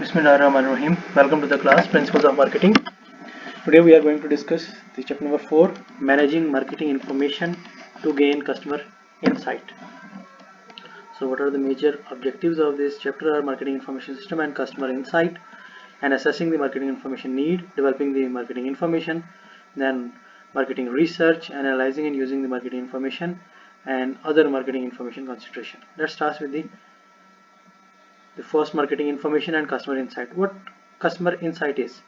Bismillahirrahmanirrahim. Welcome to the class Principles of Marketing. Today we are going to discuss the chapter number 4, Managing Marketing Information to Gain Customer Insight. So what are the major objectives of this chapter are marketing information system and customer insight, and assessing the marketing information need, developing the marketing information, then marketing research, analyzing and using the marketing information, and other marketing information consideration. Let's start with the first, marketing information and customer insight. What customer insight is?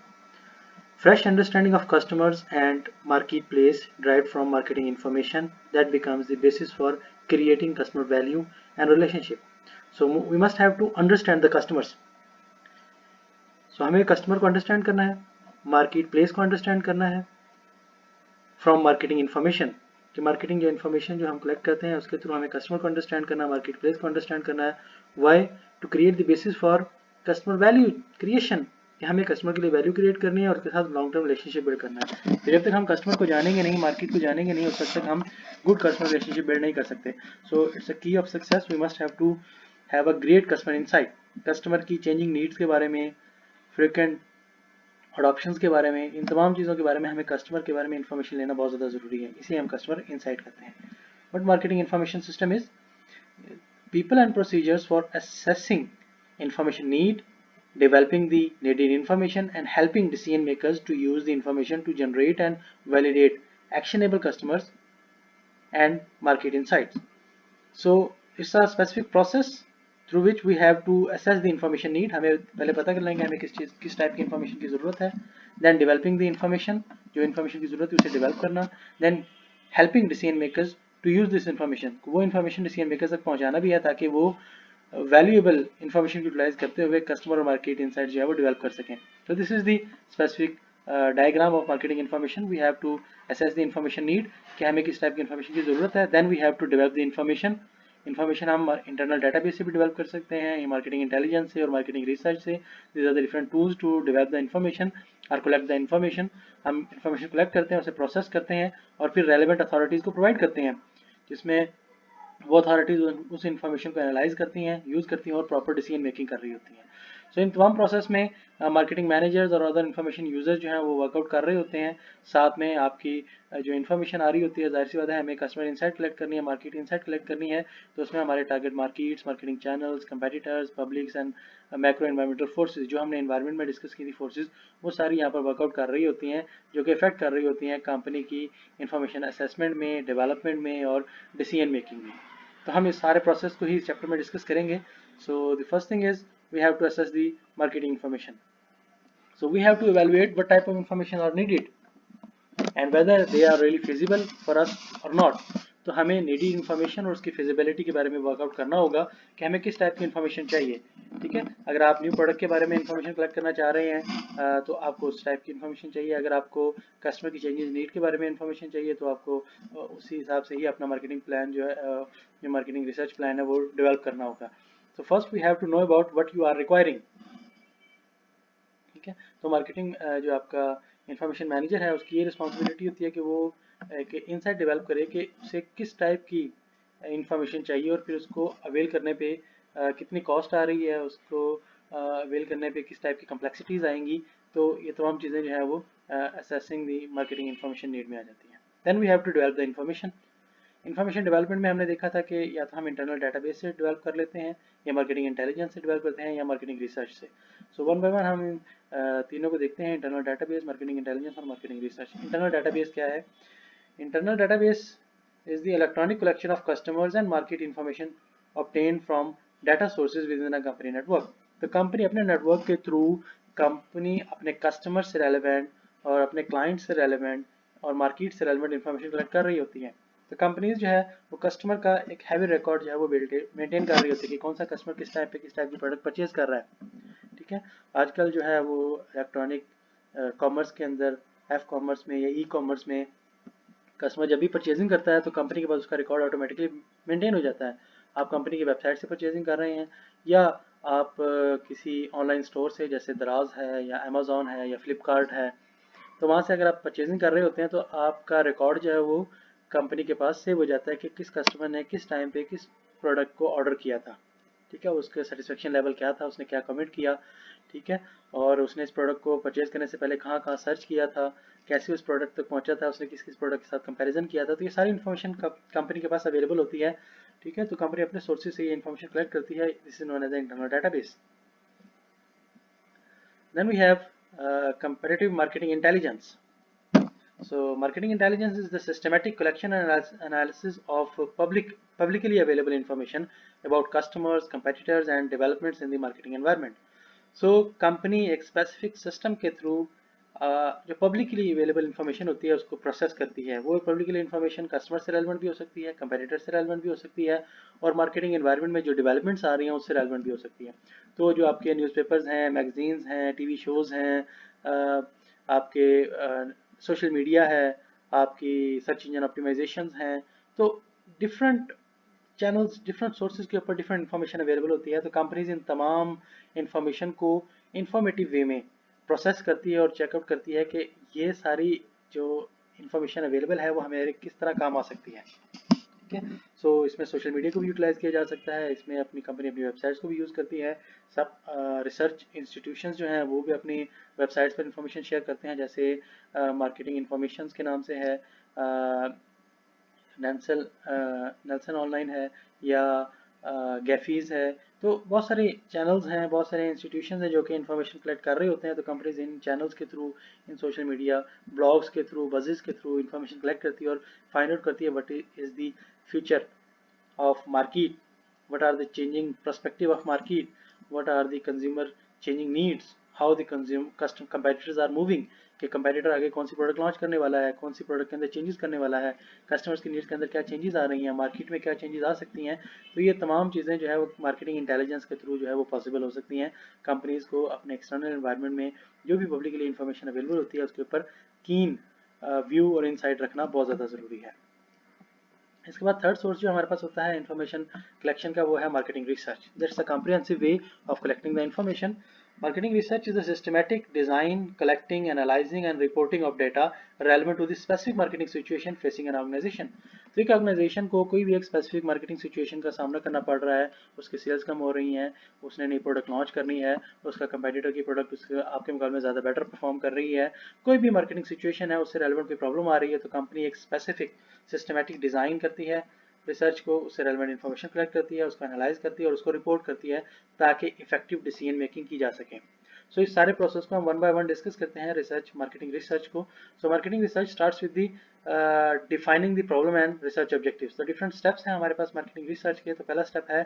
Fresh understanding of customers and marketplace derived from marketing information that becomes the basis for creating customer value and relationship. So we must have to understand the customers. So हमें customer को understand करना है, market place को understand करना है from marketing information, कि marketing जो information जो हम कलेक्ट करते हैं उसके थ्रू हमें कस्टमर को अंडरस्टैंड करना है, मार्केट प्लेस को अंडरस्टैंड करना है. Why? To create the basis for customer value creation, कि हमें कस्टमर के लिए वैल्यू क्रिएट करनी है और उसके साथ लॉन्ग टर्म रिलेशनशिप बिल्ड करना है. तो जब तक हम कस्टमर को जानेंगे नहीं, मार्केट को जानेंगे नहीं, उस वक्त तक हम गुड कस्टमर रिलेशनशिप बिल्ड नहीं कर सकते. सो it's a key of success. We must have to have a great customer insight. Customer की चेंजिंग नीड्स के बारे में, फ्रीक्वेंट ऑप्शंस के बारे में, इन तमाम चीज़ों के बारे में हमें कस्टमर के बारे में इंफॉर्मेशन लेना बहुत ज़्यादा ज़रूरी है. इसे हम कस्टमर इनसाइट करते हैं. But marketing information system is people and procedures for assessing information need, developing the needed information, and helping decision makers to use the information to generate and validate actionable customers and market insights. So it's a specific process through which we have to assess the information need. हमें पहले पता कर लेंगे हमें किस type की information की ज़रूरत है. Then developing the information, जो information की ज़रूरत है उसे develop करना. Then helping decision makers to use this information, वो information decision makers तक पहुंचाना भी है ताकि वो valuable information यूटिलाइज करते हुए कस्टमर और मार्केट इनसाइट जो है वो डेवलप कर सकें. तो this is the specific diagram of marketing information. We have to assess the information need, कि हमें किस टाइप की इन्फॉर्मेशन की जरूरत है. Then we have to develop the information. Information हम इंटरनल डेटाबेस से भी डेवलप कर सकते हैं, मार्केटिंग इंटेलिजेंस से और मार्केटिंग रिसर्च से. These are the different tools to develop the information और कलेक्ट द इन्फॉर्मेशन. हम इन्फॉर्मेशन कलेक्ट करते हैं, उसे प्रोसेस करते हैं और फिर रेलेवेंट अथॉरिटीज़ को प्रोवाइड करते हैं, जिसमें वो अथॉरिटीज उस इन्फॉर्मेशन को एनालाइज करती हैं, यूज़ करती हैं और प्रॉपर डिसीजन मेकिंग कर रही होती हैं. सो इन तमाम प्रोसेस में मार्केटिंग मैनेजर्स और अदर इन्फॉर्मेशन यूजर्स जो हैं वो वर्कआउट कर रहे होते हैं. साथ में आपकी जो इन्फॉर्मेशन आ रही होती है, जाहिर सी बात है हमें कस्टमर इंसाइट कलेक्ट करनी है, मार्केट इंसाइट कलेक्ट करनी है. तो उसमें हमारे target markets, marketing channels, competitors, publics and macro environmental forces, जो हमने एनवायरमेंट में डिस्कस की थी फोर्सेज, वो सारी यहाँ पर वर्कआउट कर रही होती हैं, जो कि इफेक्ट कर रही होती हैं कंपनी की इन्फॉर्मेशन असेसमेंट में, डेवलपमेंट में और डिसीजन मेकिंग में. तो हम इस सारे प्रोसेस को ही इस चैप्टर में डिस्कस करेंगे. So the first thing is we have to assess the marketing information. So we have to evaluate what type of information are needed and whether they are really feasible for us or not. तो हमें needy information और उसकी feasibility के बारे में workout करना होगा कि हमें किस टाइप की इन्फॉर्मेशन चाहिए. ठीक है, अगर आप न्यू प्रोडक्ट के बारे में इन्फॉर्मेशन कलेक्ट करना चाह रहे हैं तो आपको उस टाइप की इन्फॉर्मेशन चाहिए. अगर आपको कस्टमर की चेंजेस नीड के बारे में इन्फॉर्मेशन चाहिए तो आपको उसी हिसाब से ही अपना मार्केटिंग प्लान जो है, जो मार्केटिंग रिसर्च प्लान है वो डेवलप करना होगा. तो first we have to know about what you are requiring. ठीक है, तो मार्केटिंग जो आपका इंफॉर्मेशन मैनेजर है उसकी ये रिस्पॉन्सिबिलिटी होती है कि वो एक इनसाइट डेवलप करे कि उसे किस टाइप की इंफॉर्मेशन चाहिए और फिर उसको अवेल करने पे कितनी कॉस्ट आ रही है, उसको अवेल करने पे किस टाइप की कम्प्लेक्सिटीज़ आएंगी. तो ये तमाम चीज़ें जो है वो assessing the marketing information need में आ जाती हैं. Then we have to develop the information. Information development में हमने देखा था कि या तो हम इंटरनल डेटाबेस से डेवलप कर लेते हैं, या मार्केटिंग इंटेलिजेंस से डेवलप करते हैं, या मार्केटिंग रिसर्च से. सो वन बाय वन हम तीनों को देखते हैं, इंटरनल डेटाबेस, मार्केटिंग इंटेलिजेंस और मार्केटिंग रिसर्च. इंटरनल डेटाबेस क्या है? Internal database is the electronic collection of customers and market information obtained from data sources within a company network. तो company अपने नेटवर्क के थ्रू कंपनी अपने customer से relevant और अपने क्लाइंट से रेलेवेंट और मार्केट से रेलेवेंट इंफॉर्मेशन कलेक्ट कर रही होती हैं. तो कंपनीज जो है वो कस्टमर का एक हैवी रिकॉर्ड जो है वो मेंटेन कर रही होती है कि कौन सा कस्टमर किस टाइप पे किस टाइप की प्रोडक्ट परचेज कर रहा है. ठीक है, आजकल जो है वो इलेक्ट्रॉनिक कॉमर्स के अंदर, एफ कॉमर्स में या ई कॉमर्स में कस्टमर जब भी परचेजिंग करता है तो कंपनी के पास उसका रिकॉर्ड ऑटोमेटिकली मेंटेन हो जाता है. आप कंपनी की वेबसाइट से परचेजिंग कर रहे हैं या आप किसी ऑनलाइन स्टोर से, जैसे दराज है या अमेज़ॉन है या फ्लिपकार्ट है, तो वहाँ से अगर आप परचेजिंग कर रहे होते हैं तो आपका रिकॉर्ड जो है वो कंपनी के पास सेव हो जाता है कि किस कस्टमर ने किस टाइम पे किस प्रोडक्ट को ऑर्डर किया था. ठीक है, उसका सेटिस्फेक्शन लेवल क्या था, उसने क्या कमिट किया, ठीक है, और उसने इस प्रोडक्ट को परचेज करने से पहले कहाँ कहाँ सर्च किया था, कैसे उस प्रोडक्ट तक पहुंचा था, उसने किस किस प्रोडक्ट के साथ कंपैरिजन किया था। तो ये सारी इन्फॉर्मेशन कंपनी के पास अवेलेबल होती है, ठीक है। तो कंपनी अपने सोर्सेज से ये इन्फॉर्मेशन कलेक्ट करती है, this is known as internal database. Then we have comparative marketing intelligence. So marketing intelligence is the systematic collection and analysis of publicly available information about customers, competitors and developments in the marketing environment. So company एक specific system के through जो publicly available information होती है उसको process करती है। वो publicly information customer से relevant भी हो सकती है, competitor से relevant भी हो सकती है, और marketing environment में जो developments आ रही हैं उससे relevant भी हो सकती है। तो जो आपके newspapers हैं, magazines हैं, TV shows हैं, आपके सोशल मीडिया है, आपकी सर्च इंजन ऑप्टिमाइजेशन हैं, तो डिफरेंट चैनल्स, डिफरेंट सोर्सेज के ऊपर डिफरेंट इन्फॉर्मेशन अवेलेबल होती है। तो कंपनीज इन तमाम इन्फॉर्मेशन को इंफॉर्मेटिव वे में प्रोसेस करती है और चेकआउट करती है कि ये सारी जो इन्फॉर्मेशन अवेलेबल है वो हमें किस तरह काम आ सकती है, ठीक है। सो इसमें सोशल मीडिया को भी यूटिलाइज किया जा सकता है, इसमें अपनी कंपनी अपनी वेबसाइट्स को भी यूज़ करती है। सब रिसर्च इंस्टीट्यूशंस जो हैं वो भी अपनी वेबसाइट्स पर इंफॉर्मेशन शेयर करते हैं, जैसे मार्केटिंग इंफॉर्मेशन के नाम से है, नेल्सन ऑनलाइन है, या गैफीज है। तो बहुत सारे चैनल्स हैं, बहुत सारे इंस्टीट्यूशंस हैं जो कि इंफॉर्मेशन कलेक्ट कर रहे होते हैं। तो कंपनीज इन चैनल्स के थ्रू, इन सोशल मीडिया ब्लॉग्स के थ्रू, बजेस के थ्रू इंफॉर्मेशन कलेक्ट करती है और फाइंड आउट करती है what is the future of market, what are the changing perspective of market, what are the consumer changing needs, how the custom competitors are moving, कि competitor आगे कौन सी product launch करने वाला है, कौन सी प्रोडक्ट के अंदर चेंजेस करने वाला है, कस्टमर्स की नीड्स के अंदर क्या चेंजेस आ रही हैं, मार्केट में क्या चेंजेस आ सकती हैं। तो ये तमाम चीज़ें जो है वो मार्केटिंग इंटेलिजेंस के थ्रू जो है वो पॉसिबल हो सकती हैं। कंपनीज को अपने एक्सटर्नल एनवायरनमेंट में जो भी पब्लिकली इंफॉर्मेशन अवेलेबल होती है उसके ऊपर कीन व्यू और इनसाइट रखना बहुत ज़्यादा ज़रूरी है। इसके बाद थर्ड सोर्स जो हमारे पास होता है इन्फॉर्मेशन कलेक्शन का, वो है marketing research. That's a comprehensive way of collecting the information. Marketing research is the systematic design, collecting, analyzing and reporting of data relevant to the specific marketing situation facing an organization. तो एक organisation को कोई भी एक specific marketing situation का सामना करना पड़ रहा है, उसकी सेल्स कम हो रही हैं, उसने नई प्रोडक्ट लॉन्च करनी है, उसका कंपेटिटर की प्रोडक्ट उसके आपके मुकाबले में ज़्यादा बेटर परफॉर्म कर रही है, कोई भी मार्केटिंग सिचुएशन है उससे रेलेवेंट कोई प्रॉब्लम आ रही है, तो कंपनी एक स्पेसिफिक सिस्टमेटिक डिज़ाइन करती है रिसर्च को, उससे रेलेवेंट इन्फॉर्मेशन कलेक्ट करती है, उसको एनालाइज करती है और उसको रिपोर्ट करती है ताकि इफेक्टिव डिसीजन मेकिंग की जा सके। सो इस सारे प्रोसेस को हम वन बाय वन डिस्कस करते हैं, रिसर्च मार्केटिंग रिसर्च को। सो marketing research starts with the defining the problem and research objectives. तो डिफरेंट स्टेप्स हैं हमारे पास मार्केटिंग रिसर्च के। तो पहला स्टेप है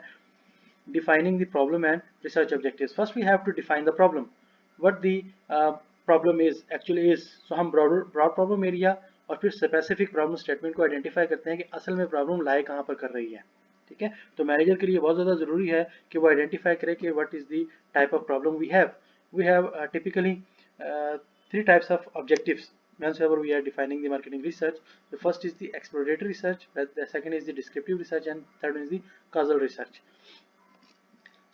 defining the problem and research objectives. First we have to define the problem, what the problem is actually is. So हम broad problem area और फिर specific problem statement को identify करते हैं कि असल में problem lie कहाँ पर कर रही है, ठीक है। तो मैनेजर के लिए बहुत ज़्यादा ज़रूरी है कि वो आइडेंटिफाई करे कि what is the type of problem we have. We have typically three types of objectives whenever we are defining the marketing research. The first is the exploratory research, the second is the descriptive research, and third one is the causal research.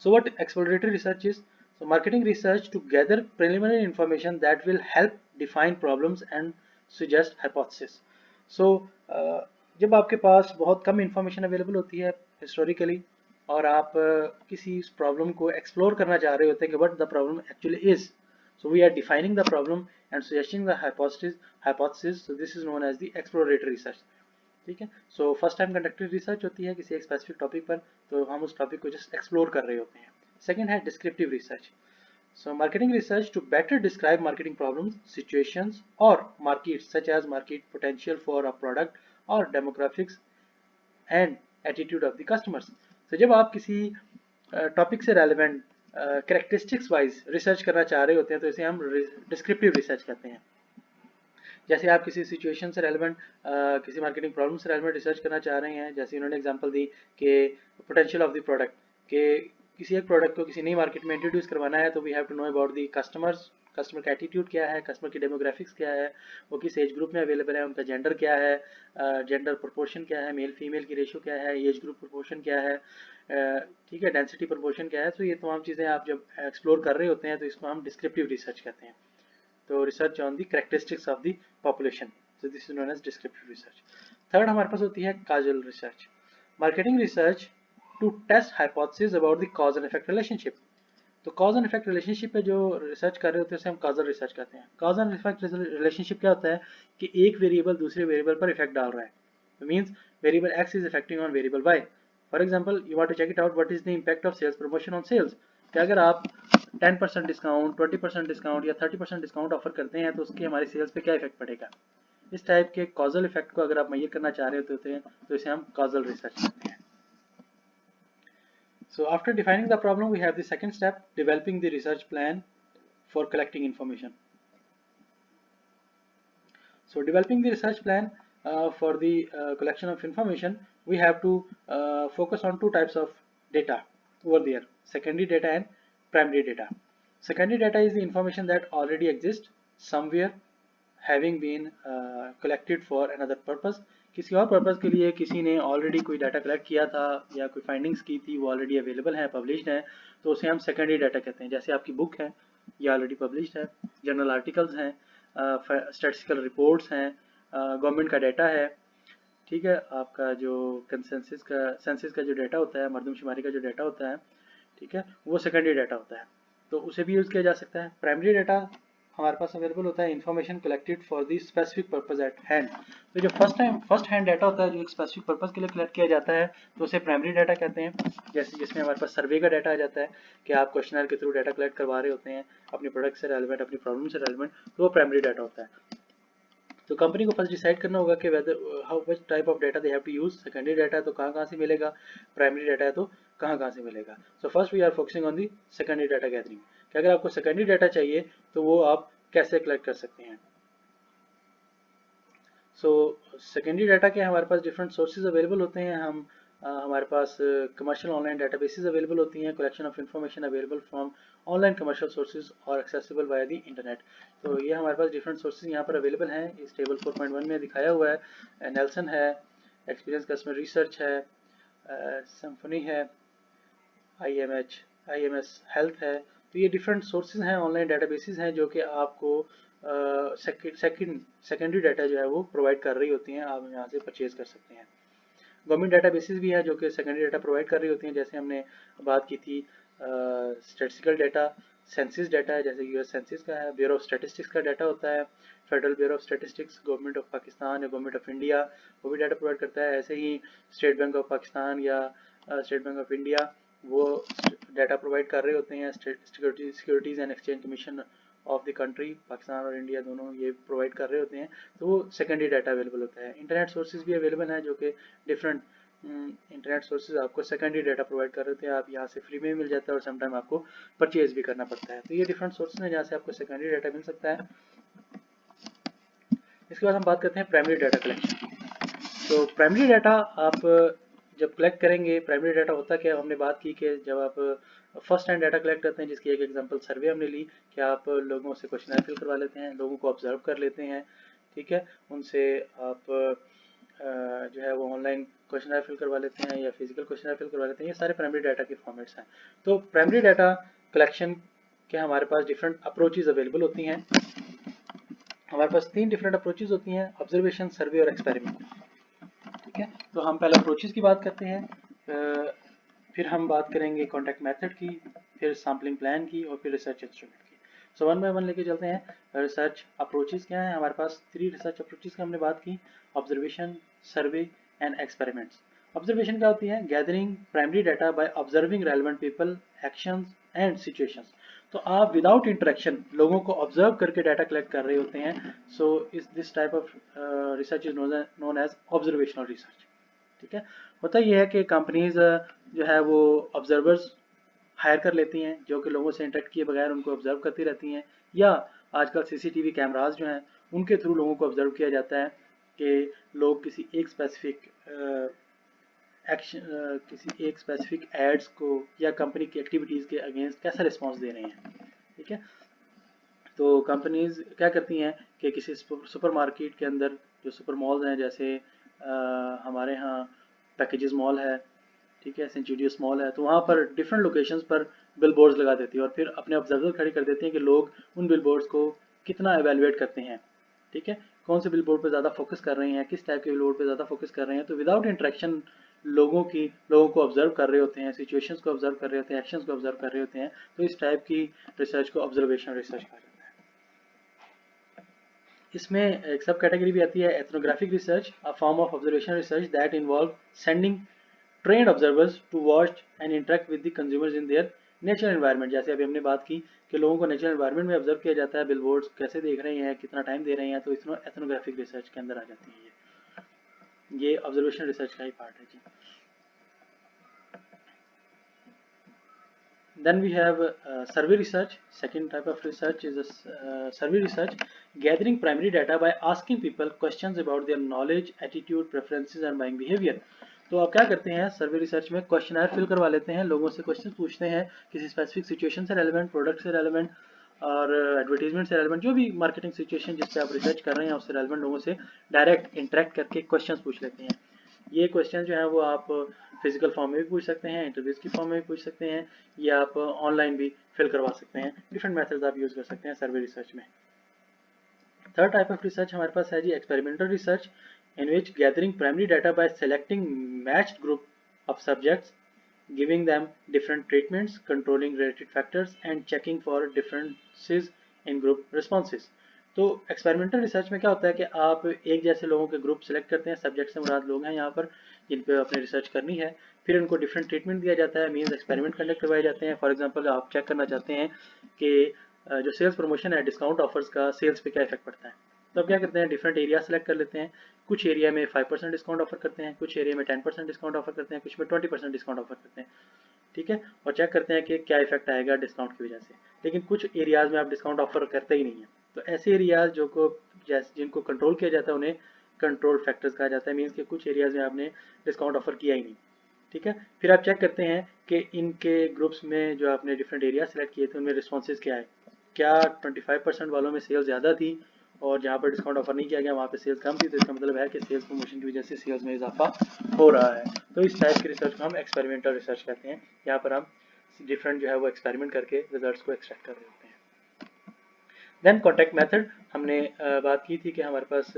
So what exploratory research is? So marketing research to gather preliminary information that will help define problems and suggest hypothesis. So जब आपके पास बहुत कम information available होती है historically और आप किसी problem को explore करना चाह रहे होते हैं कि what the problem actually is, so we are defining the problem and suggesting the hypothesis. So this is known as the exploratory research, ठीक है। So first time conducted research होती है किसी एक स्पेसिफिक टॉपिक पर, तो हम उस टॉपिक को जस्ट एक्सप्लोर कर रहे होते हैं। सेकंड है descriptive research. So marketing research to better describe marketing problems, situations और market such as market potential for a product और demographics and attitude of the customers. तो जब आप किसी टॉपिक से रेलेवेंट कैरेक्टरिस्टिक्स वाइज रिसर्च करना चाह रहे होते हैं तो इसे हम डिस्क्रिप्टिव रिसर्च कहते हैं। जैसे आप किसी सिचुएशन से रेलेवेंट किसी मार्केटिंग प्रॉब्लम से रेलेवेंट रिसर्च करना चाह रहे हैं, जैसे इन्होंने एग्जांपल दी कि पोटेंशियल ऑफ द प्रोडक्ट, कि किसी एक प्रोडक्ट को किसी नई मार्केट में इंट्रोड्यूस करवाना है तो we have to know about the customers, customer का एटीट्यूड क्या है, कस्टमर की डेमोग्राफिक्स क्या है, वो किस एज ग्रुप में अवेलेबल है, उनका जेंडर क्या है, जेंडर प्रोपोर्शन क्या है, मेल फीमेल की रेशो क्या है, एज ग्रुप प्रोपोर्शन क्या है, ठीक है, डेंसिटी प्रोपोर्शन क्या है। तो ये तमाम चीज़ें आप जब एक्सप्लोर कर रहे होते हैं तो इसको हम डिस्क्रिप्टिव रिसर्च कहते हैं। तो research on the characteristics of the population, so this is known as descriptive research. Third हमारे पास होती है causal research. Marketing research to test hypothesis about the cause and effect relationship. तो कॉज एंड इफेक्ट रिलेशनशिप पे जो research कर रहे होते हैं उसे हम कॉजल रिसर्च कहते हैं। कॉज एंड इफेक्ट रिलेशनशिप क्या होता है कि एक वेरिएबल दूसरे वेरिएबल पर इफेक्ट डाल रहा है। Means variable X is affecting on variable Y. For example you want to check it out what is the impact of sales promotion on sales. कि अगर आप 10% डिस्काउंट, 20% डिस्काउंट या 30% डिस्काउंट ऑफर करते हैं तो उसके हमारी सेल्स पे क्या इफेक्ट पड़ेगा। इस टाइप के कॉजल इफेक्ट को अगर आप मेजर करना चाह रहे होते हैं तो इसे हम कॉजल रिसर्च कहते हैं। So after defining the problem, we have the second step, developing the research plan for collecting information. So developing the research plan for the collection of information, we have to focus on two types of data over there, secondary data and primary data. Secondary data is the information that already exists somewhere having been collected for another purpose. किसी और purpose के लिए किसी ने already कोई data collect किया था या कोई फाइंडिंग्स की थी, वो ऑलरेडी अवेलेबल है, पब्लिश्ड है, तो उसे हम सेकेंडरी डाटा कहते हैं। जैसे आपकी बुक है, ये ऑलरेडी पब्लिश्ड है, जर्नल आर्टिकल्स हैं, स्टैटिस्टिकल रिपोर्ट्स हैं, गवर्नमेंट का डाटा है, ठीक है, आपका जो सेंसस का जो डाटा होता है, मरदमशुमारी का जो डाटा होता है, ठीक है, वो सेकेंडरी डाटा होता है, तो उसे भी यूज़ किया जा सकता है। प्राइमरी डाटा हमारे पास अवेलेबल होता है information collected for the specific purpose eight hand. तो जो फर्स्ट हैंड डाटा होता है जो एक स्पेसिफिक पर्पज के लिए कलेक्ट किया जाता है तो उसे प्राइमरी डाटा कहते हैं। जैसे जिसमें हमारे पास सर्वे का डाटा आ जाता है कि आप क्वेश्चनर के थ्रू डाटा कलेक्ट करवा रहे होते हैं अपने प्रोडक्ट से रेलिवेंट, अपनी प्रॉब्लम से रेलिवेंट, तो वो प्राइमरी डाटा होता है। तो कंपनी को फर्स्ट डिसाइड करना होगा कि whether how much type of data they have to use. Secondary data है तो कहाँ से मिलेगा, प्राइमरी डाटा है तो कहाँ से मिलेगा। So first we are focusing on the secondary data gathering, कि अगर आपको सेकेंडरी डाटा चाहिए तो वो आप कैसे कलेक्ट कर सकते हैं। सो सेकेंडरी डाटा के हमारे पास डिफरेंट सोर्सेज अवेलेबल होते हैं। हमारे पास कमर्शियल ऑनलाइन डाटाबेसेस अवेलेबल होती हैं, collection of information available from online commercial sources और एक्सेसिबल वाया दी इंटरनेट। तो ये हमारे पास डिफरेंट सोर्सेज यहाँ पर अवेलेबल हैं। इस टेबल 4.1 में दिखाया हुआ है। नेल्सन है, एक्सपीरियंस कस्टमर रिसर्च है, सिम्फनी है, IMS हेल्थ है। तो ये डिफरेंट सोर्सेज हैं, ऑनलाइन डाटाबेसेस हैं जो कि आपको सेकेंडरी डाटा जो है वो प्रोवाइड कर रही होती हैं, आप यहाँ से परचेज कर सकते हैं। गवर्नमेंट डाटाबेसेस भी है जो कि सेकेंडरी डाटा प्रोवाइड कर रही होती हैं, जैसे हमने बात की थी स्टैटिस्टिकल डाटा, सेंसस डाटा है, जैसे यूएस सेंसस का है, ब्यूरो ऑफ स्टैटिस्टिक्स का डाटा होता है, federal bureau of statistics, government of Pakistan या गवर्नमेंट ऑफ इंडिया वो भी डाटा प्रोवाइड करता है। ऐसे ही स्टेट बैंक ऑफ पाकिस्तान या स्टेट बैंक ऑफ इंडिया वो डाटा प्रोवाइड कर रहे होते हैं। Securities and exchange commission of the country, Pakistan और इंडिया दोनों ये प्रोवाइड कर रहे होते हैं, तो वो सेकेंडरी डाटा अवेलेबल होता है। इंटरनेट सोर्सेज भी अवेलेबल हैं जो कि डिफरेंट इंटरनेट सोर्सेज आपको सेकेंडरी डाटा प्रोवाइड कर रहे होते हैं, आप यहाँ से फ्री में मिल जाता है और समटाइम आपको परचेज भी करना पड़ता है। तो ये डिफरेंट सोर्सेज हैं जहाँ से आपको सेकेंडरी डाटा मिल सकता है। इसके बाद हम बात करते हैं प्राइमरी डाटा कलेक्शन। तो प्राइमरी डाटा आप जब कलेक्ट करेंगे, प्राइमरी डाटा होता क्या है, हमने बात की कि जब आप फर्स्ट हैंड डाटा कलेक्ट करते हैं, जिसकी एक एग्जांपल सर्वे हमने ली कि आप लोगों से क्वेश्चन फिल करवा लेते हैं, लोगों को ऑब्जर्व कर लेते हैं, ठीक है, उनसे आप जो है वो ऑनलाइन क्वेश्चन फिल करवा लेते हैं या फिजिकल क्वेश्चन फिल करवा लेते हैं। ये सारे प्राइमरी डाटा के फॉर्मेट्स हैं। तो प्राइमरी डाटा कलेक्शन के हमारे पास डिफरेंट अप्रोचेज अवेलेबल होती हैं। हमारे पास 3 डिफरेंट अप्रोचेज होती हैं, ऑब्जर्वेशन, सर्वे और एक्सपेरिमेंट, ठीक है। तो हम पहले अप्रोचेज की बात करते हैं, फिर हम बात करेंगे कॉन्टैक्ट मेथड की, फिर सैम्पलिंग प्लान की और फिर रिसर्च इंस्ट्रूमेंट की। सो वन बाय वन लेके चलते हैं। रिसर्च अप्रोचेज क्या है, हमारे पास 3 रिसर्च अप्रोचेज की हमने बात की, observation, survey and experiments. Observation क्या होती है, gathering primary data by observing relevant people, actions and situations. तो आप विदाउट इंटरेक्शन लोगों को ऑब्जर्व करके डाटा कलेक्ट कर रहे होते हैं। सो इस this type of research is known as observational research, ठीक है। होता यह है कि कंपनीज जो है वो ऑब्जर्वर्स हायर कर लेती हैं जो कि लोगों से इंटरेक्ट किए बगैर उनको ऑब्जर्व करती रहती हैं, या आजकल सीसीटीवी कैमराज जो हैं उनके थ्रू लोगों को ऑब्जर्व किया जाता है कि लोग किसी एक स्पेसिफिक किसी एक स्पेसिफिक एड्स को या कंपनी की एक्टिविटीज़ के अगेंस्ट कैसा रिस्पॉन्स दे रहे हैं, ठीक है। तो कंपनीज क्या करती हैं कि किसी सुपर मार्केट के अंदर जो सुपर मॉल्स हैं, जैसे हमारे यहाँ पैकेजेस मॉल है, ठीक है, सेंचुरियस मॉल है, तो वहाँ पर डिफरेंट लोकेशंस पर बिल बोर्ड्स लगा देती है और फिर अपने ऑब्जर्वर खड़े कर देते हैं कि लोग उन बिल बोर्ड्स को कितना एवेलुएट करते हैं, ठीक है, कौन से बिल बोर्ड पर ज़्यादा फोकस कर रहे हैं, किस टाइप के बिल बोर्ड पर ज़्यादा फोकस कर रहे हैं। तो विदाउट इंटरेक्शन लोगों को ऑब्जर्व कर रहे होते हैं, सिचुएशंस को ऑब्जर्व कर रहे होते हैं, एक्शंस को ऑब्जर्व कर रहे होते हैं, तो इस टाइप की रिसर्च को ऑब्जर्वेशन रिसर्च कहा जाता है। इसमें एक सब कैटेगरी भी आती है ethnographic research, a form of observation research that involve sending trained observers to watch and interact with the consumers in their natural environment. जैसे अभी हमने बात की कि लोगों को नेचुरल एनवायरनमेंट में ऑब्जर्व किया जाता है, बिलबोर्ड्स कैसे देख रहे हैं, कितना टाइम दे रहे हैं, तो इसमें एथनोग्राफिक रिसर्च के अंदर आ जाती है ये ऑब्जर्वेशन रिसर्च का ही पार्ट है जी। Then we have survey research. Second type of research is survey research, gathering primary data by asking people questions about their knowledge, attitude, preferences and buying behavior. तो आप क्या करते हैं सर्वे रिसर्च में, questionnaire fill करवा लेते हैं, लोगों से क्वेश्चन पूछते हैं किसी स्पेसिफिक सिचुएशन से रेलेवेंट, प्रोडक्ट से रेलेवेंट और एडवर्टीजमेंट से रेलेवेंट, जो भी मार्केटिंग सिचुएशन जिस पे आप रिसर्च कर रहे हैं उससे रेलेवेंट लोगों से डायरेक्ट इंटरेक्ट करके क्वेश्चन पूछ लेते हैं। ये क्वेश्चन जो है वो आप फिजिकल फॉर्म में भी पूछ सकते हैं, इंटरव्यूज की फॉर्म में भी पूछ सकते हैं, या आप ऑनलाइन भी फिल करवा सकते हैं। डिफरेंट मेथड्स आप यूज कर सकते हैं सर्वे रिसर्च में। थर्ड टाइप ऑफ रिसर्च हमारे पास है जी experimental research, in which gathering primary data by selecting matched group of subjects, giving them different treatments, controlling related factors and checking for differences in group responses। तो experimental research में क्या होता है कि आप एक जैसे लोगों के ग्रुप सेलेक्ट करते हैं, सब्जेक्ट से मुराद लोग हैं यहाँ पर जिन पे आपने रिसर्च करनी है, फिर उनको डिफरेंट ट्रीटमेंट दिया जाता है, मीन्स एक्सपेरिमेंट कंडक्ट करवाए जाते हैं। फॉर एग्जांपल आप चेक करना चाहते हैं कि जो सेल्स प्रमोशन है, डिस्काउंट ऑफर्स का सेल्स पे क्या इफेक्ट पड़ता है, तो अब क्या करते हैं डिफरेंट एरिया सेलेक्ट कर लेते हैं, कुछ एरिया में 5% डिस्काउंट ऑफर करते हैं, कुछ एरिया में 10% डिस्काउंट ऑफर करते हैं, कुछ में 20% डिस्काउंट ऑफर करते हैं, ठीक है, और चेक करते हैं कि क्या इफेक्ट आएगा डिस्काउंट की वजह से। लेकिन कुछ एरियाज में आप डिस्काउंट ऑफर करते ही नहीं है, तो ऐसे एरियाज जिनको कंट्रोल किया जाता है उन्हें कंट्रोल फैक्टर्स कहा जाता है, मीन्स कि कुछ एरियाज में आपने डिस्काउंट ऑफर किया ही नहीं, ठीक है। फिर आप चेक करते हैं कि इनके ग्रुप्स में जो आपने डिफरेंट एरिया सेलेक्ट किए थे उनमें रिस्पॉन्सेज क्या है, क्या 25% वालों में सेल्स ज़्यादा थी और जहाँ पर डिस्काउंट ऑफर नहीं किया गया वहाँ पे सेल्स कम थी, तो इसका मतलब है कि सेल्स प्रमोशन की वजह से सेल्स में इजाफा हो रहा है। तो इस टाइप की रिसर्च को हम एक्सपेरिमेंटल रिसर्च कहते हैं, यहाँ पर हम डिफरेंट जो है वो एक्सपेरिमेंट करके रिजल्ट्स को एक्सट्रैक्ट कर रहे होते हैं। देन कॉन्टैक्ट मेथड, हमने बात की थी कि हमारे पास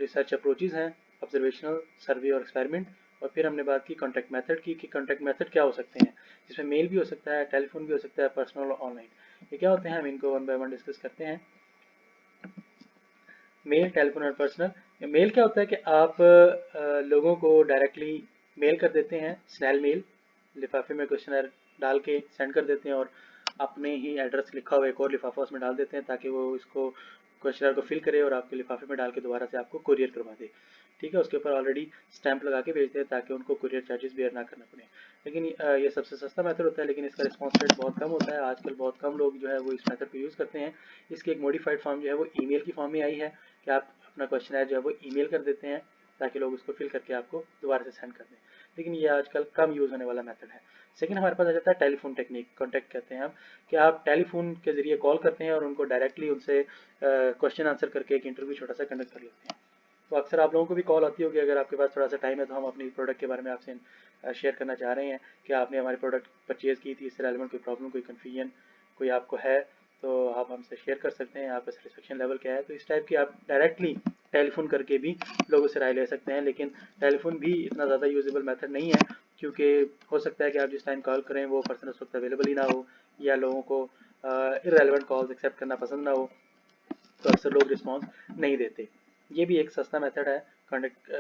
रिसर्च अप्रोचेज हैं, ऑब्जर्वेशनल, सर्वे और एक्सपेरिमेंट, और फिर हमने बात की कॉन्टैक्ट मेथड की कि कॉन्टैक्ट मेथड क्या हो सकते हैं, जिसमें मेल भी हो सकता है, टेलीफोन भी हो सकता है, पर्सनल और ऑनलाइन। ये क्या होते हैं हम इनको वन बाय वन डिस्कस करते हैं। मेल, टेलीफोन और पर्सनल। मेल क्या होता है कि आप लोगों को डायरेक्टली मेल कर देते हैं, स्नैल मेल, लिफाफे में क्वेश्चनर डाल के सेंड कर देते हैं और अपने ही एड्रेस लिखा हुआ एक और लिफाफा उसमें डाल देते हैं ताकि वो इसको क्वेश्चनर को फिल करे और आपके लिफाफे में डाल के दोबारा से आपको कुरियर करवा दे, ठीक है। उसके ऊपर ऑलरेडी स्टैंप लगा के भेजते हैं ताकि उनको कुरियर चार्जेस बेयर ना करना पड़े। लेकिन ये सबसे सस्ता मेथड होता है, लेकिन इसका रिस्पॉन्स रेट बहुत कम होता है, आजकल बहुत कम लोग जो है वो इस मेथड को यूज़ करते हैं। इसकी एक मॉडिफाइड फॉर्म जो है वो ईमेल की फॉर्म में आई है कि आप अपना क्वेश्चनर जो है वो ईमेल कर देते हैं ताकि लोग उसको फिल करके आपको दोबारा से सेंड कर दें, लेकिन ये आजकल कम यूज़ होने वाला मेथड है। सेकंड हमारे पास आ जाता है टेलीफोन टेक्निक, कॉन्टैक्ट कहते हैं हम, कि आप टेलीफोन के जरिए कॉल करते हैं और उनको डायरेक्टली उनसे क्वेश्चन आंसर करके एक इंटरव्यू छोटा सा कंडक्ट कर लेते हैं। तो अक्सर आप लोगों को भी कॉल आती होगी, अगर आपके पास थोड़ा सा टाइम है तो हम अपनी प्रोडक्ट के बारे में आपसे शेयर करना चाह रहे हैं कि आपने हमारी प्रोडक्ट परचेज़ की थी, इससे रेलेवेंट कोई प्रॉब्लम, कोई कन्फ्यूजन कोई आपको है तो आप हमसे शेयर कर सकते हैं, आपका सेटिस्फेक्शन लेवल क्या है। तो इस टाइप की आप डायरेक्टली टेलीफोन करके भी लोगों से राय ले सकते हैं, लेकिन टेलीफोन भी इतना ज़्यादा यूजेबल मेथड नहीं है क्योंकि हो सकता है कि आप जिस टाइम कॉल करें वो पर्सन उस वक्त अवेलेबल ही ना हो, या लोगों को इररेलेवेंट कॉल्स एक्सेप्ट करना पसंद ना हो, तो अक्सर लोग रिस्पॉन्स नहीं देते। ये भी एक सस्ता मेथड है कॉन्टेक्ट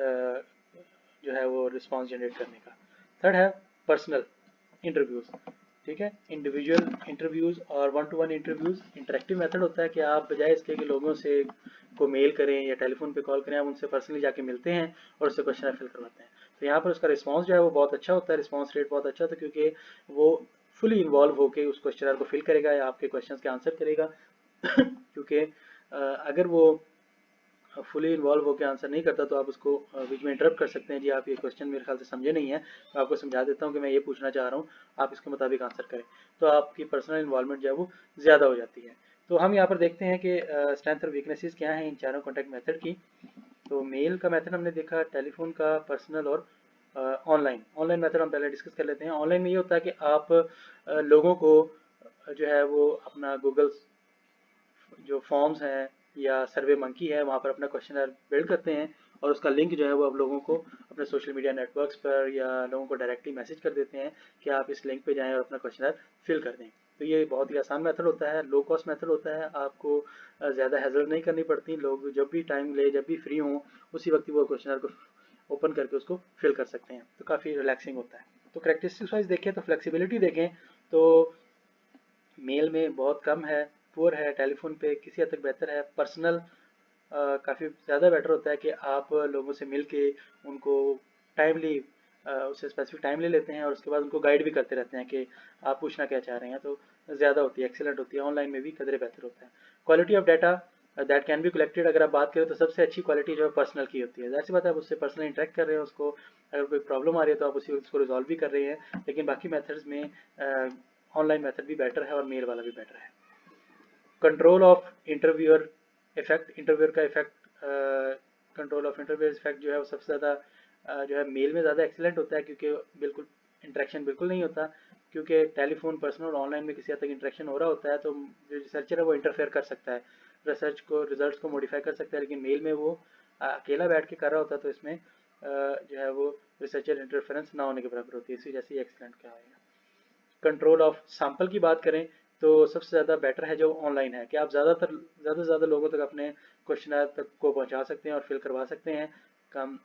जो है वो रिस्पॉन्स जनरेट करने का। थर्ड है पर्सनल इंटरव्यूज़, ठीक है, इंडिविजुअल इंटरव्यूज़ और one two one interviews. Interactive method होता है कि आप बजाय इसके कि लोगों से को मेल करें या टेलीफोन पे कॉल करें, आप उनसे पर्सनली जाके मिलते हैं और उससे क्वेश्चन फिल करवाते हैं। तो यहाँ पर उसका रिस्पॉन्स जो है वो बहुत अच्छा होता है, रिस्पॉन्स रेट बहुत अच्छा होता है क्योंकि वो फुली इन्वॉल्व होकर उस क्वेश्चनर को फिल करेगा या आपके क्वेश्चन के आंसर करेगा क्योंकि अगर वो फुली इन्वॉल्व होकर आंसर नहीं करता तो आप उसको बीच में इंटरप्ट कर सकते हैं, जी आप ये क्वेश्चन मेरे ख्याल से समझे नहीं है, मैं आपको समझा देता हूँ कि मैं ये पूछना चाह रहा हूँ, आप इसके मुताबिक आंसर करें, तो आपकी पर्सनल इन्वॉल्वमेंट जो है वो ज़्यादा हो जाती है। तो हम यहाँ पर देखते हैं कि स्ट्रेंथ और वीकनेसेस क्या हैं इन चारों कॉन्टैक्ट मेथड की। तो मेल का मेथड हमने देखा, टेलीफोन का, पर्सनल और ऑनलाइन मेथड हम पहले डिस्कस कर लेते हैं। ऑनलाइन में ये होता है कि आप लोगों को जो है वो अपना गूगल जो फॉर्म्स हैं या सर्वे मंकी है वहाँ पर अपना क्वेश्चनर बिल्ड करते हैं और उसका लिंक जो है वो आप लोगों को अपने सोशल मीडिया नेटवर्क्स पर या लोगों को डायरेक्टली मैसेज कर देते हैं कि आप इस लिंक पे जाएं और अपना क्वेश्चनर फिल कर दें। तो ये बहुत ही आसान मेथड होता है, लो कॉस्ट मेथड होता है, आपको ज़्यादा हेजल नहीं करनी पड़ती। लोग जब भी टाइम ले, जब भी फ्री हों, उसी वक्त वो क्वेश्चनर को ओपन करके उसको फिल कर सकते हैं। तो काफ़ी रिलैक्सिंग होता है। तो करेक्टरिस्टिक्स वाइज देखें तो फ्लेक्सिबिलिटी देखें तो मेल में बहुत कम है, पुअर है, टेलीफोन पे किसी हद तक बेहतर है, पर्सनल काफ़ी ज़्यादा बेटर होता है कि आप लोगों से मिल के उनको टाइमली उससे स्पेसिफिक टाइम ले लेते हैं और उसके बाद उनको गाइड भी करते रहते हैं कि आप पूछना क्या चाह रहे हैं। तो ज़्यादा होती है, एक्सेलेंट होती है। ऑनलाइन में भी कदरे बेहतर होता है। Quality of data that can be collected, अगर आप बात करें तो सबसे अच्छी क्वालिटी जो है पर्सनल की होती है। ज़ाहिर सी बात है, आप उससे पर्सनल इंटरेक्ट कर रहे हैं, उसको अगर कोई प्रॉब्लम आ रही है तो आप उसको रिजॉल्व भी कर रहे हैं। लेकिन बाकी मेथड्स में ऑनलाइन मेथड भी बेटर है और मेल वाला भी बेटर है। Control of interviewer effect, interviewer का effect, control of interviewer effect जो है वो सबसे ज़्यादा जो है मेल में ज़्यादा एक्सीलेंट होता है, क्योंकि बिल्कुल इंटरेक्शन बिल्कुल नहीं होता। क्योंकि टेलीफोन, पर्सनल, ऑनलाइन में किसी हद तक इंटरेक्शन हो रहा होता है, तो जो रिसर्चर है वो इंटरफेयर कर सकता है, रिसर्च को, रिजल्ट्स को मॉडिफाई कर सकता है। लेकिन मेल में वो अकेला बैठ के कर रहा होता है, तो इसमें जो है वो रिसर्चर इंटरफेरेंस ना होने के बराबर होती है। इसी जैसे एक्सीलेंट कहा है। कंट्रोल ऑफ सैंपल की बात करें तो सबसे ज़्यादा बेटर है जो ऑनलाइन है कि आप ज़्यादा से ज़्यादा लोगों तक अपने क्वेश्चन तक को पहुंचा सकते हैं और फिल करवा सकते हैं। कम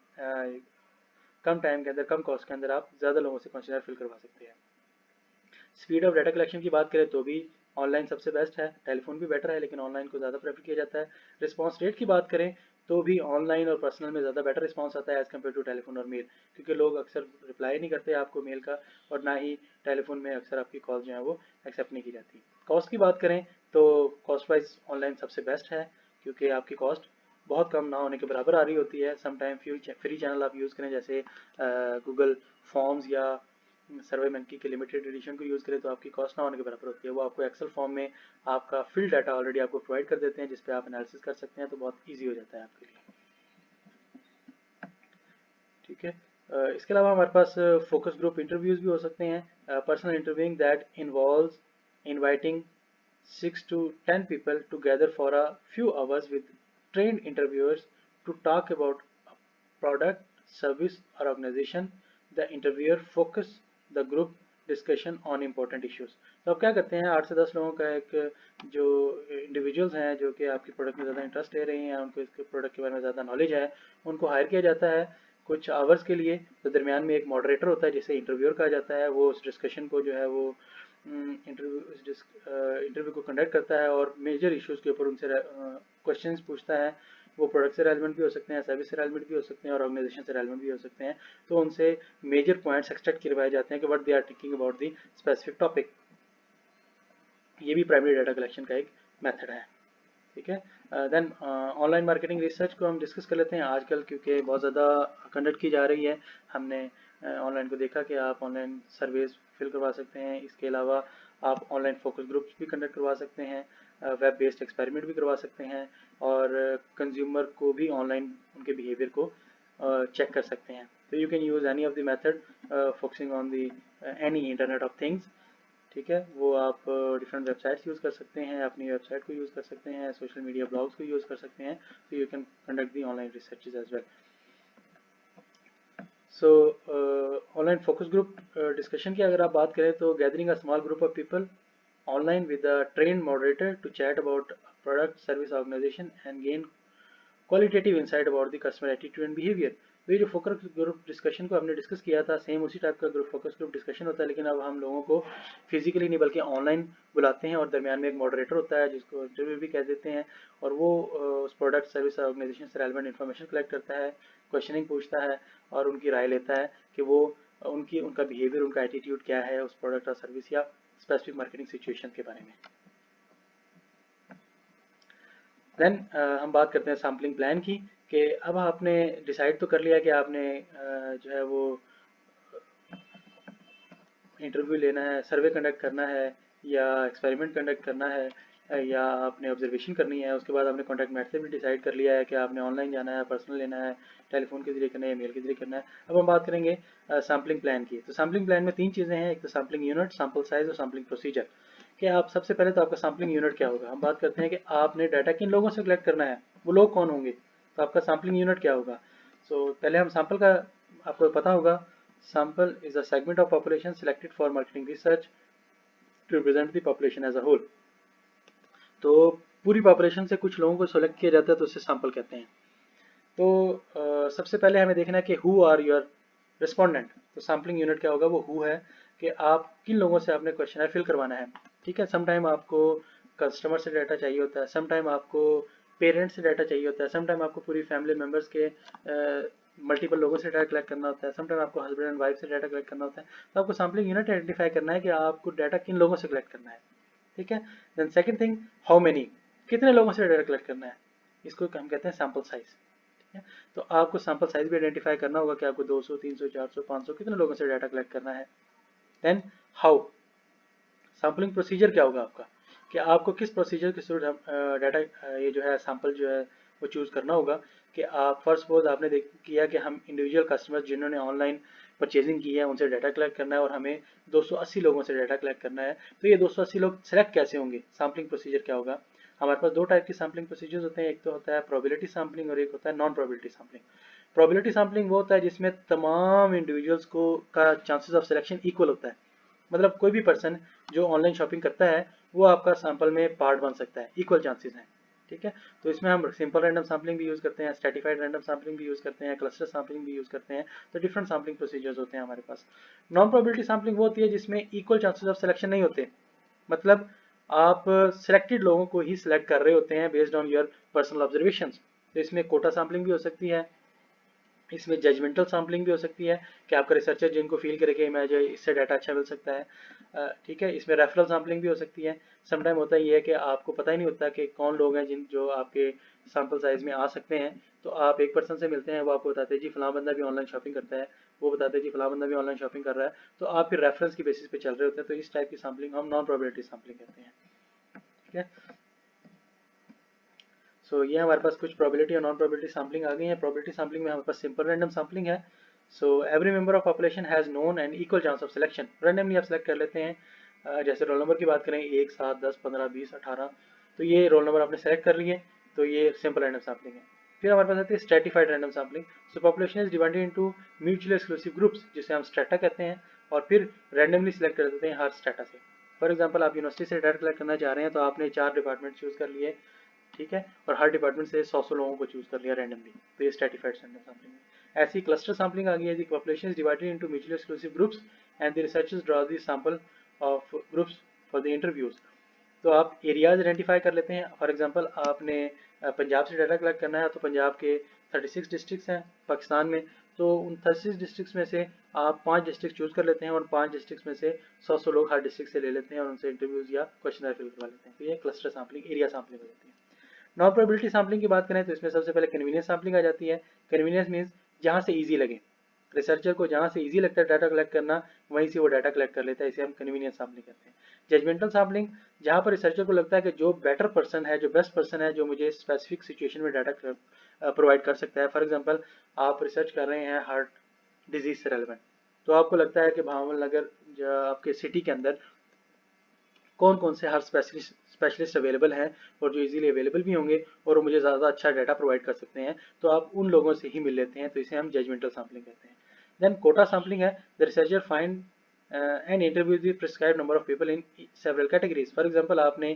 कम टाइम के अंदर, कम कॉस्ट के अंदर आप ज़्यादा लोगों से क्वेश्चन फिल करवा सकते हैं। स्पीड ऑफ डाटा कलेक्शन की बात करें तो भी ऑनलाइन सबसे बेस्ट है, टेलीफोन भी बेटर है लेकिन ऑनलाइन को ज़्यादा प्रेफर किया जाता है। रिस्पांस रेट की बात करें तो भी ऑनलाइन और पर्सनल में ज़्यादा बेटर रिस्पांस आता है एज़ कम्पेयर टू टेलीफोन और मेल, क्योंकि लोग अक्सर रिप्लाई नहीं करते आपको मेल का, और ना ही टेलीफोन में अक्सर आपकी कॉल जो है वो एक्सेप्ट नहीं की जाती। कॉस्ट की बात करें तो कॉस्ट वाइज ऑनलाइन सबसे बेस्ट है, क्योंकि आपकी कॉस्ट बहुत कम ना होने के बराबर आ रही होती है। समटाइम फ्री चैनल आप यूज़ करें, जैसे गूगल फॉर्म्स या सर्वे मंकी के लिमिटेड एडिशन को यूज़ करें तो आपकी कॉस्ट ना होने के बराबर होती है। वो आपको एक्सेल फॉर्म में आपका फिल डाटा ऑलरेडी आपको प्रोवाइड कर देते हैं, जिस पे आप एनालिसिस कर सकते हैं, तो बहुत ईजी हो जाता है आपके लिए। ठीक है। इसके अलावा हमारे पास फोकस ग्रुप इंटरव्यूज़ भी हो सकते हैं। Personal interviewing that involves inviting 6 to 10 people together for a few hours with trained interviewers to talk about a product, service or organization. The interviewer focus the group discussion on important issues. तो आप क्या करते हैं, 8 से 10 लोगों का एक जो इंडिविजुअल्स हैं जो कि आपके प्रोडक्ट में ज़्यादा इंटरेस्ट ले रहे हैं, उनको इसके प्रोडक्ट के बारे में ज़्यादा नॉलेज है, उनको हायर किया जाता है कुछ आवर्स के लिए। तो दरमियान में एक मॉडरेटर होता है जिसे इंटरव्यूअर कहा जाता है, वो उस डिस्कशन को जो है वो इंटरव्यू को कंडक्ट करता है और मेजर इश्यूज़ के ऊपर उनसे क्वेश्चंस पूछता है। वो प्रोडक्ट से रेलेवेंट भी हो सकते हैं, सर्विस से रेलेवेंट भी हो सकते हैं और ऑर्गेनाइजेशन से रेलेवेंट भी हो सकते हैं। तो उनसे मेजर पॉइंट्स एक्सट्रैक्ट करवाए जाते हैं कि what they are thinking about the specific topic. ये भी प्राइमरी डाटा कलेक्शन का एक मेथड है। ठीक है। देन ऑनलाइन मार्केटिंग रिसर्च को हम डिस्कस कर लेते हैं आजकल, क्योंकि बहुत ज़्यादा कंडक्ट की जा रही है। हमने ऑनलाइन को देखा कि आप ऑनलाइन सर्वेज फिल करवा सकते हैं। इसके अलावा आप ऑनलाइन फोकस ग्रुप्स भी कंडक्ट करवा सकते हैं, वेब बेस्ड एक्सपेरिमेंट भी करवा सकते हैं और कंज्यूमर को भी ऑनलाइन उनके बिहेवियर को चेक कर सकते हैं। तो you can use any of the method focusing on the any internet of things. ठीक है, वो आप डिफरेंट वेबसाइट्स यूज़ कर सकते हैं, अपनी वेबसाइट को यूज़ कर सकते हैं, सोशल मीडिया ब्लॉग्स को यूज़ कर सकते हैं। तो you can conduct the online researches as well. So online focus group discussion की अगर आप बात करें तो gathering a small group of people online with a trained moderator to chat about product, service, organisation and gain qualitative insight about the customer attitude and behaviour. तो ये जो focus group discussion को हमने डिस्कस किया था, same उसी type का group focus group discussion होता है, लेकिन अब हम लोगों को फिजिकली नहीं बल्कि ऑनलाइन बुलाते हैं और दरमियान में एक मॉडरेटर होता है जिसको इंटरव्यू भी कह देते हैं, और वो उस प्रोडक्ट, सर्विस, ऑर्गेनाइजेशन से रेलेवेंट इन्फॉर्मेशन कलेक्ट करता है, क्वेश्चनिंग पूछता है और उनकी राय लेता है कि वो उनका बिहेवियर, उनका एटीट्यूड क्या है उस प्रोडक्ट और सर्विस या स्पेसिफिक मार्केटिंग सिचुएशन के बारे में। देन हम बात करते हैं सैम्पलिंग प्लान की, कि अब आपने डिसाइड तो कर लिया कि आपने जो है वो इंटरव्यू लेना है, सर्वे कंडक्ट करना है या एक्सपेरिमेंट कंडक्ट करना है या आपने ऑब्जर्वेशन करनी है। उसके बाद आपने कॉन्टैक्ट मेथड भी डिसाइड कर लिया है कि आपने ऑनलाइन जाना है, पर्सनल लेना है, टेलीफोन के जरिए करना है, मेल के जरिए करना है। अब हम बात करेंगे सैम्पलिंग प्लान की। तो सैम्पलिंग प्लान में 3 चीज़ें हैं, एक तो सैम्पलिंग यूनिट, सैम्पल साइज और सैम्पलिंग प्रोसीजर। कि आप सबसे पहले तो आपका सैम्पलिंग यूनिट क्या होगा। हम बात करते हैं कि आपने डाटा किन लोगों से कलेक्ट करना है, वो लोग कौन होंगे। तो आपका सैम्पलिंग यूनिट क्या होगा। सो पहले हम सैंपल का, आपको पता होगा, sample is a segment of population selected for marketing research to represent the population as a whole. तो पूरी पॉपुलेशन से कुछ लोगों को सेलेक्ट किया जाता है तो उसे सैंपल कहते हैं। तो सबसे पहले हमें देखना है कि हु आर योर रिस्पोंडेंट। तो सैम्पलिंग यूनिट क्या होगा, वो हु है कि आप किन लोगों से आपने क्वेश्चनर फिल करवाना है। ठीक है, समटाइम आपको कस्टमर से डाटा चाहिए होता है, समटाइम आपको पेरेंट्स से डाटा चाहिए होता है, समटाइम आपको पूरी फैमिली मेम्बर्स के मल्टीपल लोगों से डाटा कलेक्ट करना होता है, समटाइम आपको हस्बैंड एंड वाइफ से डाटा कलेक्ट करना होता है। तो आपको सैम्पलिंग यूनिट आइडेंटिफाई करना है कि आपको डाटा किन लोगों से कलेक्ट करना है। ठीक है, then second thing, how many, कितने लोगों से डाटा कलेक्ट करना है, इसको हम कहते हैं सैंपल साइज। तो आपको सैंपल साइज भी आइडेंटिफाई करना होगा कि आपको 200, 300, 400, 500 कितने लोगों से डाटा कलेक्ट करना है। देन हाउ, सैम्पलिंग प्रोसीजर क्या होगा आपका, कि आपको किस प्रोसीजर के थ्रू डाटा ये जो है सैंपल जो है वो चूज करना होगा। कि आप फर्स्ट सपोज आपने किया कि हम इंडिविजुअल कस्टमर जिन्होंने ऑनलाइन परचेजिंग की है उनसे डाटा कलेक्ट करना है और हमें 280 लोगों से डाटा कलेक्ट करना है। तो ये 280 लोग सेलेक्ट कैसे होंगे, सैम्पलिंग प्रोसीजर क्या होगा। हमारे पास दो टाइप की सैम्पलिंग प्रोसीजर्स होते हैं, एक तो होता है प्रोबेबिलिटी सैम्पलिंग और एक होता है non probability sampling. Probability sampling वो होता है जिसमें तमाम इंडिविजुअल्स को का चांसेस ऑफ सिलेक्शन इक्वल होता है। मतलब कोई भी पर्सन जो ऑनलाइन शॉपिंग करता है वो आपका सैंपल में पार्ट बन सकता है, इक्वल चांसेस हैं। ठीक है, तो इसमें हम सिंपल रैंडम सैम्पलिंग भी यूज़ करते हैं, स्ट्रेटिफाइड रैंडम सैम्पलिंग भी यूज़ करते हैं, क्लस्टर सैम्पलिंग भी यूज़ करते हैं। तो डिफरेंट सैम्पलिंग प्रोसीजर्स होते हैं हमारे पास। नॉन प्रोबेबिलिटी सैम्पलिंग वो होती है जिसमें इक्वल चांसेस ऑफ सिलेक्शन नहीं होते। मतलब आप सिलेक्टेड लोगों को ही सिलेक्ट कर रहे होते हैं based on your personal observations. तो इसमें कोटा सैम्पलिंग भी हो सकती है, इसमें जजमेंटल सैम्पलिंग भी हो सकती है कि आपका रिसर्चर जिनको फील करे कि मैं जो इससे डाटा अच्छा मिल सकता है। ठीक है, इसमें रेफरल सैम्पलिंग भी हो सकती है। समटाइम होता ही है कि आपको पता ही नहीं होता कि कौन लोग हैं जिन जो आपके सैम्पल साइज में आ सकते हैं। तो आप एक पर्सन से मिलते हैं, वो आपको बताते हैं जी फलां बंदा भी ऑनलाइन शॉपिंग करता है, वो बताते हैं जी फलां बंदा भी ऑनलाइन शॉपिंग कर रहा है। तो आप फिर रेफरेंस की बेसिस पे चल रहे होते हैं। तो इस टाइप की सैम्पलिंग हम नॉन प्रोबेबिलिटी सैम्पलिंग कहते हैं। ठीक है, सो ये हमारे पास कुछ प्रोबेबिलिटी और नॉन प्रोबेबिलिटी सैम्पलिंग आ गई है। प्रोबेबिलिटी सैम्पलिंग में हमारे पास सिंपल रैंडम सैम्पलिंग है। So every member of population has known and equal chance of selection. Randomly आप सेलेक्ट कर लेते हैं। जैसे रोल नंबर की बात करें 1, 7, 10, 15, 20, 18, तो ये रोल नंबर आपने सेलेक्ट कर लिए, तो ये सिंपल रैंडम सैम्पलिंग है। फिर हमारे पास आती है stratified random sampling. So population is divided into mutually exclusive groups, जिसे हम स्ट्रेटा कहते हैं, और फिर रैंडमली सिलेक्ट कर देते हैं हर स्ट्रेटा से। फॉर एग्जाम्पल आप यूनिवर्सिटी से डाटा कलेक्ट करना चाह रहे हैं तो आपने 4 डिपार्टमेंट चूज कर लिए। ठीक है, और हर डिपार्टमेंट से 100 लोगों को चूज कर लिया रैंडमली। तो ये स्ट्रेटिफाइड रैंडम सैम्पलिंग है। ऐसी क्लस्टर सैम्पलिंग आ गई है, the population is divided into mutually exclusive groups and the researchers draw the sample of groups for the interviews. तो आप एरियाज आइडेंटिफाई कर लेते हैं। फॉर एग्जांपल आपने पंजाब से डाटा कलेक्ट करना है, तो पंजाब के 36 डिस्ट्रिक्ट्स हैं पाकिस्तान में। तो उन 36 डिस्ट्रिक्ट्स में से आप 5 डिस्ट्रिक्ट चूज कर लेते हैं और 5 डिस्ट्रिक्ट्स में से 100 लोग हर डिस्ट्रिक्ट से ले लेते हैं और उनसे इंटरव्यूज या क्वेश्चनर फिल करवा लेते हैं। तो ये क्लस्टर सैम्पलिंग, एरिया सैम्पलिंग हो जाती है। नॉन प्रोबेबिलिटी सैम्पलिंग की बात करें तो इसमें सबसे पहले कन्वीनियंस सैम्पलिंग आ जाती है। कन्वीनियंस मीन्स जहाँ से ईजी लगे, रिसर्चर को जहाँ से ईजी लगता है डाटा कलेक्ट करना वहीं से वो डाटा कलेक्ट कर लेता है, इसे हम कन्वीनियंस सैम्पलिंग कहते हैं। जजमेंटल सैम्पलिंग, जहाँ पर रिसर्चर को लगता है कि जो बेटर पर्सन है, जो बेस्ट पर्सन है, जो मुझे स्पेसिफिक सिचुएशन में डाटा प्रोवाइड कर सकता है। फॉर एग्जाम्पल आप रिसर्च कर रहे हैं हार्ट डिजीज से रेलिवेंट, तो आपको लगता है कि भावल नगर आपके सिटी के अंदर कौन कौन से हार्ट स्पेशलिस्ट अवेलेबल हैं और जो इजीली अवेलेबल भी होंगे और मुझे ज़्यादा अच्छा डाटा प्रोवाइड कर सकते हैं, तो आप उन लोगों से ही मिल लेते हैं। तो इसे हम जजमेंटल सैम्पलिंग कहते हैं। देन कोटा सैम्पलिंग है, the researcher find and interview the prescribe number of people in several categories. For example आपने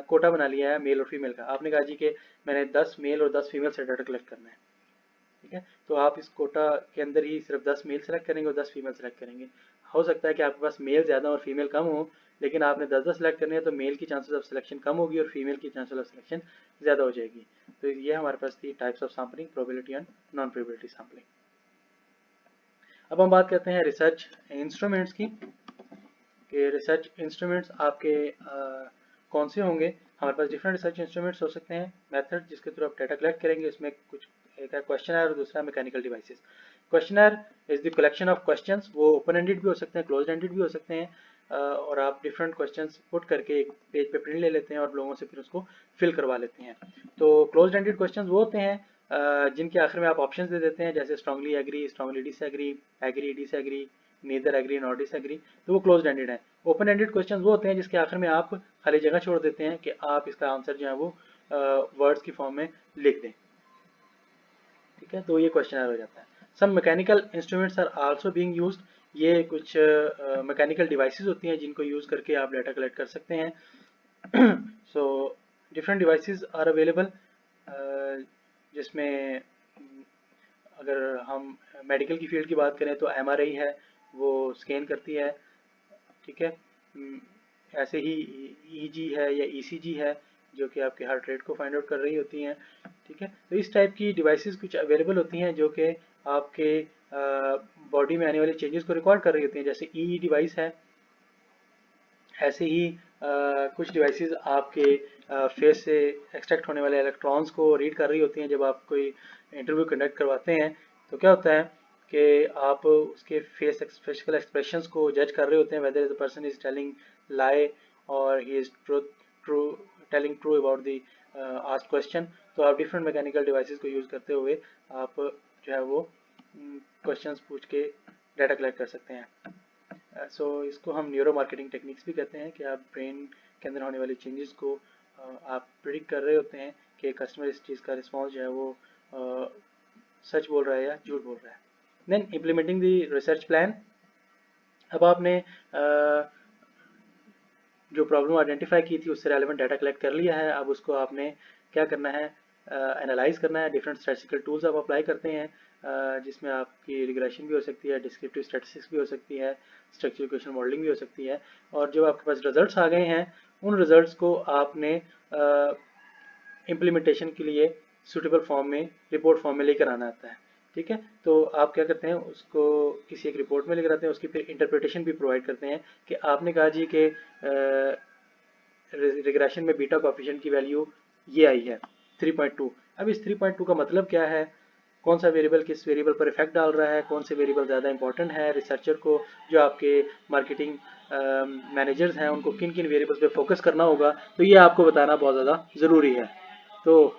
कोटा बना लिया है मेल और फीमेल का, आपने कहा जी कि मैंने 10 मेल और 10 फीमेल से डाटा कलेक्ट करना है। ठीक है, तो आप इस कोटा के अंदर ही सिर्फ 10 मेल सेलेक्ट करेंगे और 10 फीमेल सेलेक्ट करेंगे। हो सकता है कि आपके पास मेल ज़्यादा और फीमेल कम हो, लेकिन आपने 10-10 सेलेक्ट करने हैं तो मेल की चांसेस ऑफ सिलेक्शन कम होगी और फीमेल की चांसेस ऑफ सिलेक्शन ज़्यादा हो जाएगी। तो ये हमारे पास थी types of sampling, probability and non probability sampling. अब हम बात करते हैं रिसर्च इंस्ट्रूमेंट्स की, कि रिसर्च इंस्ट्रूमेंट्स आपके कौन से होंगे। हमारे पास डिफरेंट रिसर्च इंस्ट्रूमेंट्स हो सकते हैं। मेथड जिसके थ्रू आप डाटा कलेक्ट करेंगे, इसमें कुछ एक है क्वेश्चनर और दूसरा mechanical devices. Questionnaire is the collection of questions, वो ओपन एंडेड भी हो सकते हैं, क्लोज एंडेड भी हो सकते हैं। और आप डिफरेंट क्वेश्चंस पुट करके एक पेज पे प्रिंट ले लेते हैं और लोगों से फिर उसको फिल करवा लेते हैं। तो क्लोज एंडेड क्वेश्चंस वो होते हैं जिनके आखिर में आप ऑप्शंस दे देते हैं, जैसे strongly agree, strongly disagree, agree, disagree, neither agree, not disagree. तो वो क्लोज एंडेड है। ओपन एंडेड क्वेश्चन वो होते हैं जिसके आखिर में आप खाली जगह छोड़ देते हैं कि आप इसका आंसर जो है वो वर्ड्स की फॉर्म में लिख दें। ठीक है, तो ये क्वेश्चनर हो जाता है। Some mechanical instruments are also being used, ये कुछ मैकेनिकल डिवाइसेस होती हैं जिनको यूज़ करके आप डाटा कलेक्ट कर सकते हैं। So different devices are available, जिसमें अगर हम मेडिकल की फील्ड की बात करें तो एमआरआई है, वो स्कैन करती है, ठीक है। ऐसे ही ईजी है या ईसीजी है जो कि आपके हार्ट रेट को फाइंड आउट कर रही होती हैं, ठीक है। तो इस टाइप की डिवाइसेस कुछ अवेलेबल होती हैं जो कि आपके बॉडी में आने वाले चेंजेस को रिकॉर्ड कर रही होती हैं, जैसे ईई डिवाइस है। ऐसे ही कुछ डिवाइसेस आपके फेस से एक्सट्रैक्ट होने वाले इलेक्ट्रॉन्स को रीड कर रही होती हैं। जब आप कोई इंटरव्यू कंडक्ट करवाते हैं तो क्या होता है कि आप उसके फेस फेशियल एक्सप्रेशंस को जज कर रहे होते हैं, whether the person is telling lie और he is true telling true about the asked question. तो आप डिफरेंट मैकेनिकल डिवाइसेस को यूज़ करते हुए आप जो है वो क्वेश्चंस पूछ के डाटा कलेक्ट कर सकते हैं। इसको हम न्यूरो मार्केटिंग टेक्निक्स भी कहते हैं कि आप ब्रेन के अंदर होने वाली चेंजेस को आप प्रिडिक्ट कर रहे होते हैं कि कस्टमर इस चीज़ का रिस्पॉन्स जो है वो सच बोल रहा है या झूठ बोल रहा है। Then implementing the research plan. अब आपने जो प्रॉब्लम आइडेंटिफाई की थी उससे रेलेवेंट डाटा कलेक्ट कर लिया है। अब उसको आपने क्या करना है, एनालाइज करना है। डिफरेंट स्टैटिस्टिकल टूल्स आप अप्लाई करते हैं, जिसमें आपकी रिग्रेशन भी हो सकती है, डिस्क्रिप्टिव स्टैटिस्टिक्स भी हो सकती है, स्ट्रक्चरल इक्वेशन मॉडलिंग भी हो सकती है। और जब आपके पास रिजल्ट्स आ गए हैं, उन रिजल्ट्स को आपने इम्प्लीमेंटेशन के लिए सूटेबल फॉर्म में, रिपोर्ट फॉर्म में लेकर आना आता है, ठीक है। तो आप क्या करते हैं, उसको किसी एक रिपोर्ट में लेकर आते हैं, उसकी फिर इंटरप्रिटेशन भी प्रोवाइड करते हैं कि आपने कहा जी कि रिग्रेशन में बीटा कोएफिशिएंट की वैल्यू ये आई है 3.2। अब इस 3.2 का मतलब क्या है, कौन सा वेरिएबल किस वेरिएबल पर इफेक्ट डाल रहा है, कौन से वेरिएबल ज़्यादा इंपॉर्टेंट है रिसर्चर को, जो आपके मार्केटिंग मैनेजर्स हैं उनको किन किन वेरिएबल्स पे फोकस करना होगा, तो ये आपको बताना बहुत ज़्यादा ज़रूरी है। तो